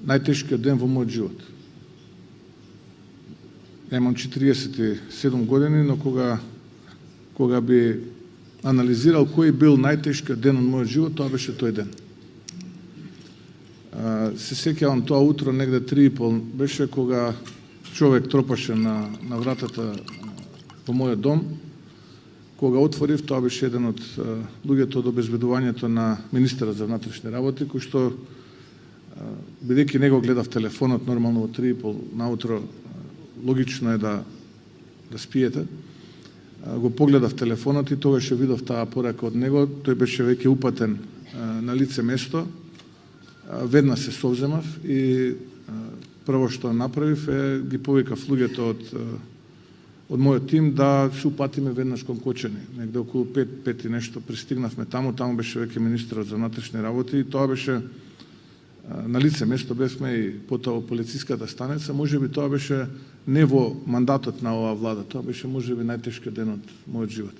најтешкиот ден во мојот живот. Имам 47 години, но кога би анализирал кој бил најтешкиот ден од мојот живот, тоа беше тој ден. Се сеќавам тоа утро, негде 3:30 беше, кога човек тропаше на вратата во мојот дом. Кога отворив, тоа беше еден од луѓето од обезбедувањето на министерот за внатрешни работи, кој што, бидејќи него гледав телефонот, нормално во 3:30 наутро, логично е да спиете, го погледав телефонот и тогаш видов таа порака од него. Тој беше веќе упатен на лице место. Веднаш се совземав и прво што направив е ги повикав луѓето од мојот тим да се упатиме веднаш кон Кочани. Негде околу 5 и нешто пристигнавме таму беше веќе министерот за внатрешни работи и тоа беше на лице место, бевме и потоа во полициската станица. Можеби тоа беше не во мандатот на оваа влада, тоа беше можеби најтешкиот ден од мојот живот.